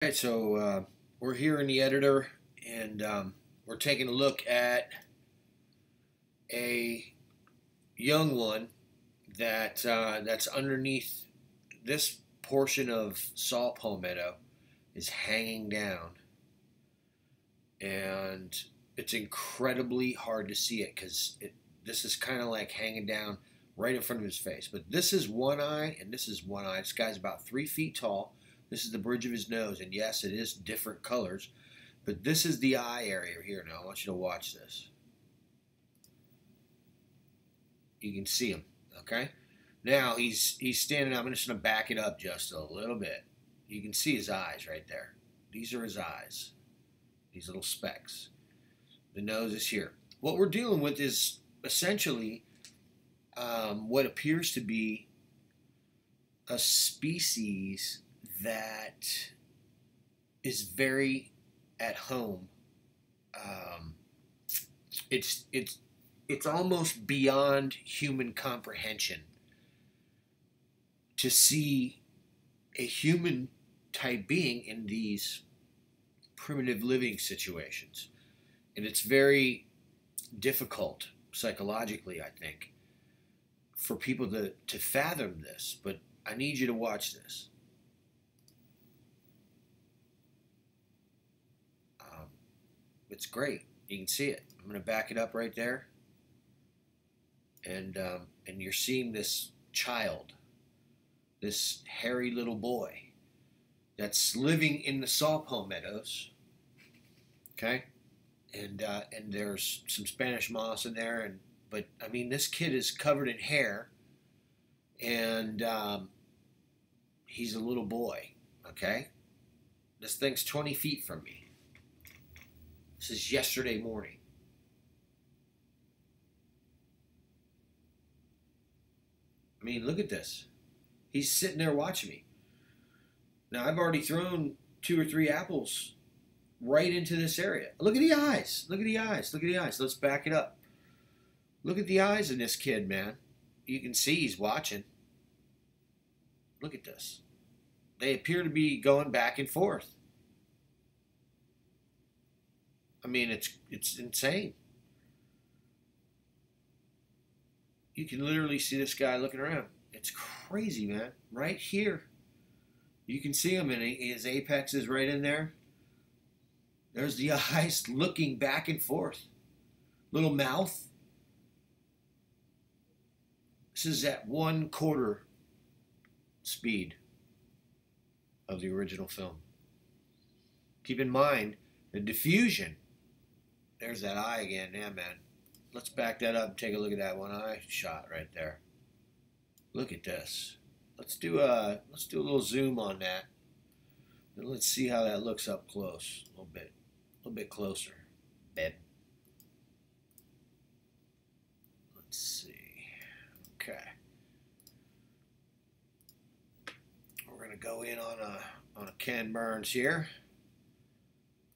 Alright, so we're here in the editor, and we're taking a look at a young one that's underneath this portion of saw palmetto is hanging down, and it's incredibly hard to see it because this is kind of like hanging down right in front of his face. But this is one eye, and this is one eye. This guy's about 3 feet tall. This is the bridge of his nose, and yes, it is different colors, but this is the eye area here. Now, I want you to watch this. You can see him, okay? Now, he's standing up. I'm just going to back it up just a little bit. You can see his eyes right there. These are his eyes, these little specks. The nose is here. What we're dealing with is essentially what appears to be a species that is very at home. It's almost beyond human comprehension to see a human type being in these primitive living situations, and it's very difficult psychologically, I think, for people to fathom this. But I need you to watch this. It's great. You can see it. I'm going to back it up right there, and you're seeing this child, this hairy little boy, that's living in the saw palmettos. Okay, and there's some Spanish moss in there, but I mean, this kid is covered in hair, and he's a little boy. Okay, this thing's 20 feet from me. This is yesterday morning. I mean, look at this. He's sitting there watching me. Now, I've already thrown 2 or 3 apples right into this area. Look at the eyes. Look at the eyes. Look at the eyes. Let's back it up. Look at the eyes in this kid, man. You can see he's watching. Look at this. They appear to be going back and forth. I mean, it's insane. You can literally see this guy looking around. It's crazy, man. Right here. You can see him, and his apex is right in there. There's the eyes looking back and forth. Little mouth. This is at 1/4 speed of the original film. Keep in mind the diffusion. There's that eye again. Yeah, man. Let's back that up and take a look at that one eye shot right there. Look at this. Let's do a little zoom on that, and let's see how that looks up close. A little bit closer. Let's see. Okay. We're gonna go in on a Ken Burns here,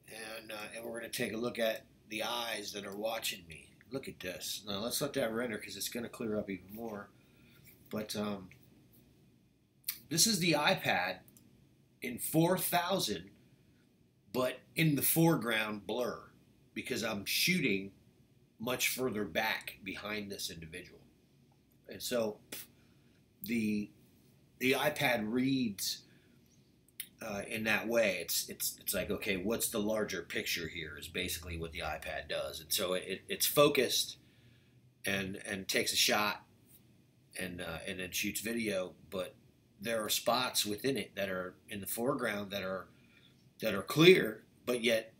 and we're gonna take a look at the eyes that are watching me. Look at this. Now let's let that render because it's going to clear up even more. But this is the iPad in 4,000, but in the foreground blur because I'm shooting much further back behind this individual. And so the iPad reads in that way. It's like, okay, what's the larger picture here is basically what the iPad does. And so it's focused and takes a shot and then shoots video, but there are spots within it that are in the foreground that are clear, but yet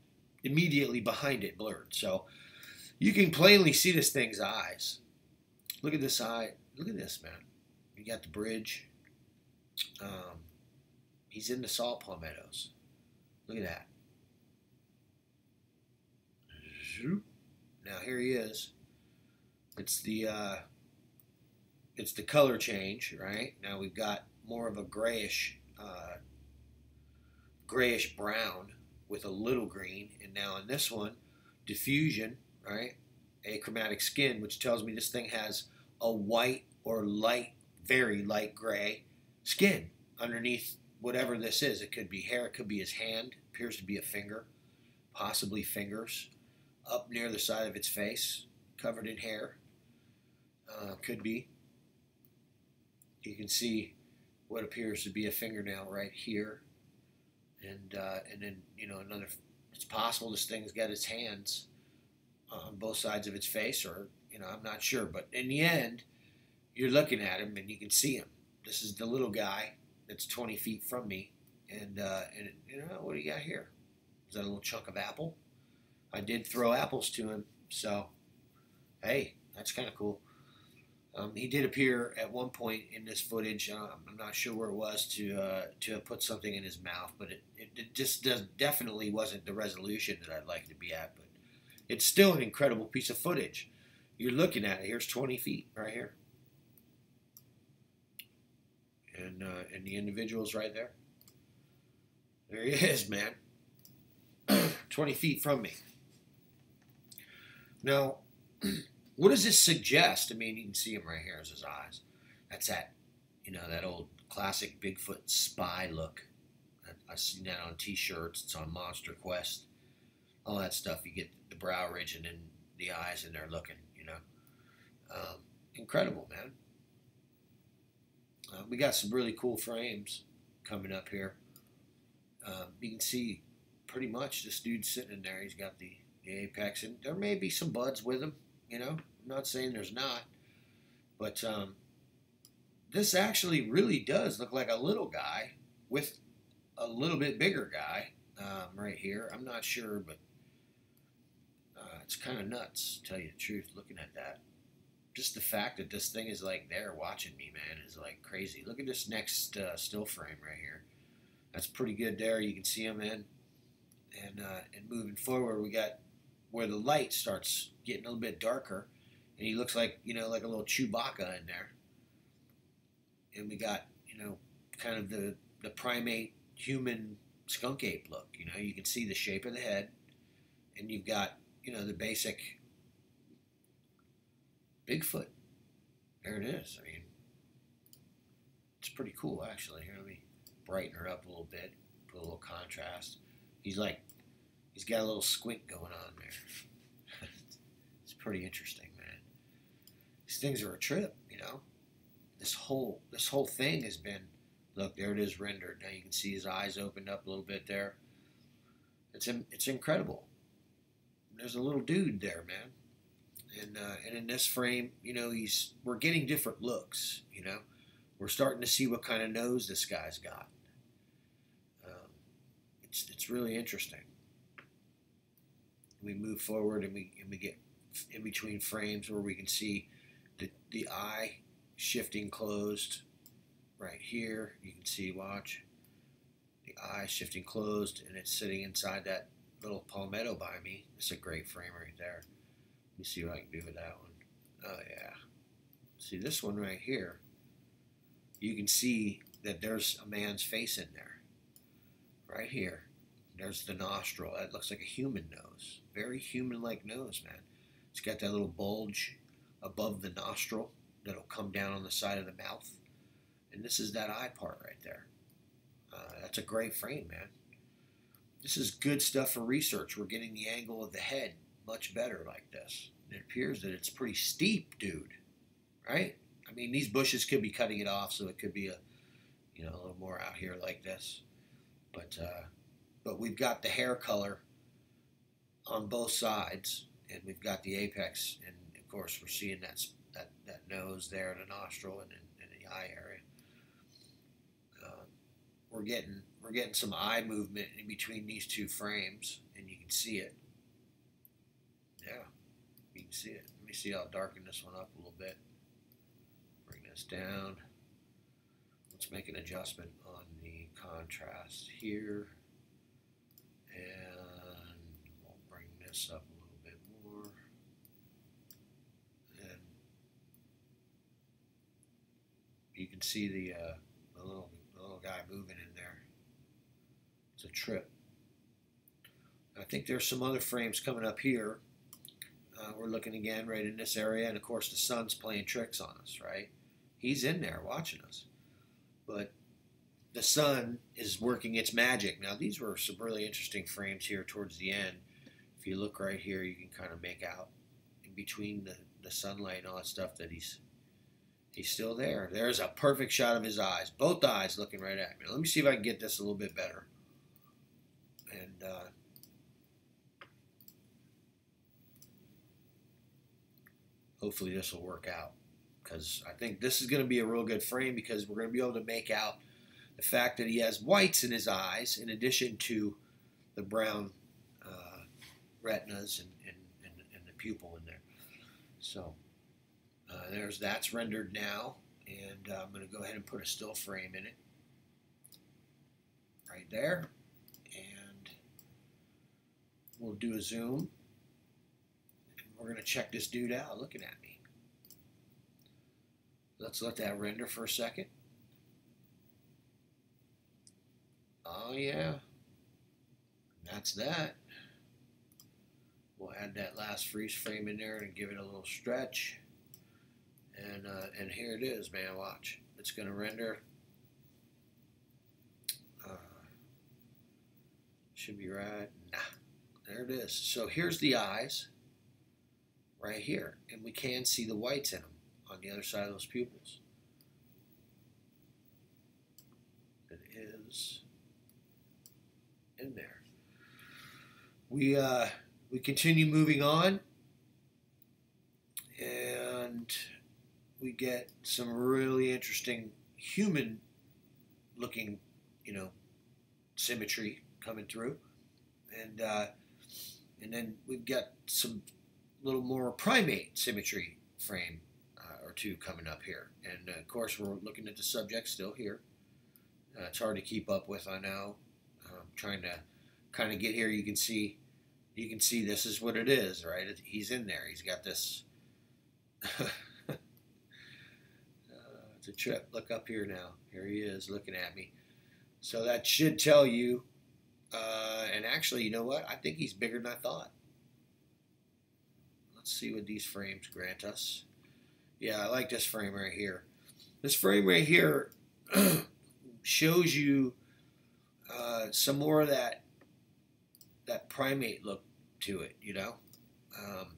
immediately behind it blurred. So you can plainly see this thing's eyes. Look at this eye. Look at this, man. You got the bridge. He's in the saw palmettos. Look at that. Now here he is. It's the color change, right? Now we've got more of a grayish brown with a little green, and now in this one, diffusion, right? Achromatic skin, which tells me this thing has a white or light, very light gray skin underneath whatever this is. It could be hair, it could be his hand, appears to be a finger, possibly fingers, up near the side of its face, covered in hair. Could be. You can see what appears to be a fingernail right here, and then another. It's possible this thing's got its hands on both sides of its face, or I'm not sure. But in the end, you're looking at him and you can see him. This is the little guy that's 20 feet from me, and what do you got here? Is that a little chunk of apple? I did throw apples to him, so hey, that's kind of cool. He did appear at one point in this footage. I'm not sure where it was to have put something in his mouth, but it just definitely wasn't the resolution that I'd like to be at. But it's still an incredible piece of footage. You're looking at it. Here's 20 feet right here, and the individual's right there. There he is, man. 20 feet from me. Now, what does this suggest? I mean, you can see him right here as his eyes. That's that old classic Bigfoot spy look. I've seen that on T-shirts. It's on Monster Quest. All that stuff. You get the brow ridge and then the eyes, and they're looking. Incredible, man. We got some really cool frames coming up here. You can see pretty much this dude's sitting in there. He's got the apex, and there may be some buds with him. I'm not saying there's not, but this actually really does look like a little guy with a little bit bigger guy right here. I'm not sure, but it's kind of nuts, to tell you the truth, looking at that. Just the fact that this thing is like there watching me, man, is like crazy. Look at this next still frame right here. That's pretty good there. You can see him in. And moving forward, we got where the light starts getting a little bit darker, and he looks like like a little Chewbacca in there. And we got kind of the primate human skunk ape look. You can see the shape of the head, and you've got the basic Bigfoot. There it is. I mean, it's pretty cool actually. Here, let me brighten her up a little bit, put a little contrast. He's got a little squint going on there. It's pretty interesting, man. These things are a trip, This whole thing has been, look, there it is rendered. Now you can see his eyes opened up a little bit there. It's incredible. There's a little dude there, man. And in this frame, we're getting different looks, We're starting to see what kind of nose this guy's got. It's really interesting. We move forward and we get in between frames where we can see the eye shifting closed right here. You can see, watch, the eye shifting closed, and it's sitting inside that little palmetto by me. It's a great frame right there. Let me see what I can do with that one. Oh yeah. See this one right here, you can see that there's a man's face in there. Right here. There's the nostril. That looks like a human nose. Very human-like nose, man. It's got that little bulge above the nostril that'll come down on the side of the mouth. And this is that eye part right there. That's a great frame, man. This is good stuff for research. We're getting the angle of the head much better like this. It appears that it's pretty steep, dude. Right? I mean, these bushes could be cutting it off, so it could be a little more out here like this. But we've got the hair color on both sides, and we've got the apex, and of course we're seeing that nose there, the nostril, and the eye area. We're getting some eye movement in between these two frames, and you can see it. Yeah, you can see it. Let me see. I'll darken this one up a little bit. Bring this down. Let's make an adjustment on the contrast here. And we'll bring this up a little bit more. And you can see the little guy moving in there. It's a trip. I think there's some other frames coming up here. We're looking again right in this area, and of course the sun's playing tricks on us, right? He's in there watching us. But the sun is working its magic. Now, these were some really interesting frames here towards the end. If you look right here, you can kind of make out in between the sunlight and all that stuff that he's still there. There's a perfect shot of his eyes, both eyes looking right at me. Let me see if I can get this a little bit better. And hopefully this will work out, because I think this is going to be a real good frame, because we're going to be able to make out the fact that he has whites in his eyes in addition to the brown retinas and the pupil in there. So that's rendered now, and I'm going to go ahead and put a still frame in it right there, and we'll do a zoom. We're going to check this dude out looking at me. Let's let that render for a second. Oh yeah, that's that. We'll add that last freeze frame in there and give it a little stretch. And here it is, man. Watch. It's going to render. Should be right. Nah. There it is. So here's the eyes right here. And we can see the whites in them on the other side of those pupils. It is in there. We continue moving on, and we get some really interesting human looking, symmetry coming through, and then we've got some little more primate symmetry frame or two coming up here, and of course we're looking at the subject still here. It's hard to keep up with, I know. I'm trying to kind of get here. You can see this is what it is, right? He's in there. He's got this. It's a trip. Look up here now. Here he is looking at me. So that should tell you. And actually, you know what? I think he's bigger than I thought. Let's see what these frames grant us. Yeah, I like this frame right here. This frame right here shows you some more of that primate look to it,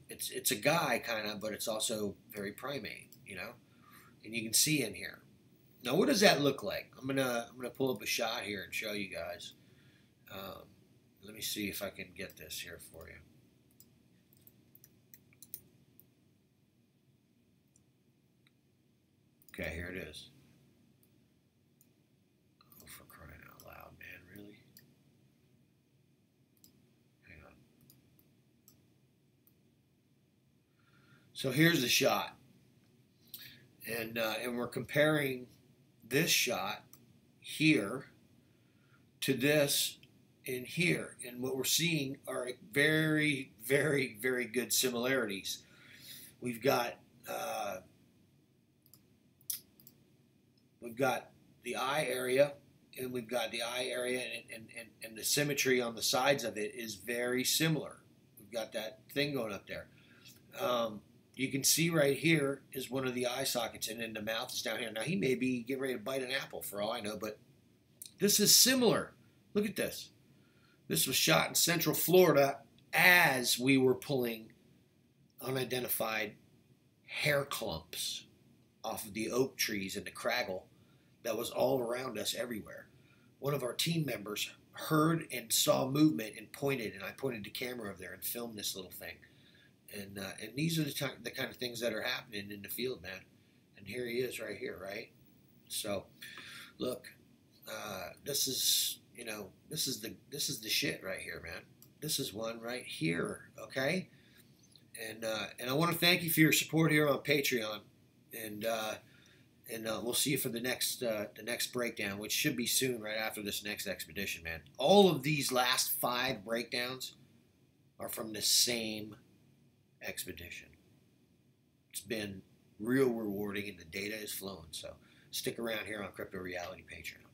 It's a guy kind of, but it's also very primate, And you can see in here. Now, what does that look like? I'm gonna pull up a shot here and show you guys. Let me see if I can get this here for you. Okay, here it is. Oh, for crying out loud, man, really? Hang on. So here's the shot. And we're comparing this shot here to this in here. And what we're seeing are very, very, very good similarities. We've got the eye area, and we've got the eye area, and the symmetry on the sides of it is very similar. We've got that thing going up there. You can see right here is one of the eye sockets, and then the mouth is down here. Now, he may be getting ready to bite an apple for all I know, but this is similar. Look at this. This was shot in Central Florida as we were pulling unidentified hair clumps off of the oak trees and the craggle that was all around us everywhere. One of our team members heard and saw movement and pointed, and I pointed the camera over there and filmed this little thing. And these are the kind of things that are happening in the field, man. And here he is right here, right? So, look, this is the shit right here, man. This is one right here, okay? And I want to thank you for your support here on Patreon, and we'll see you for the next breakdown, which should be soon, right after this next expedition, man. All of these last 5 breakdowns are from the same expedition. It's been real rewarding, and the data is flowing. So stick around here on Crypto Reality Patreon.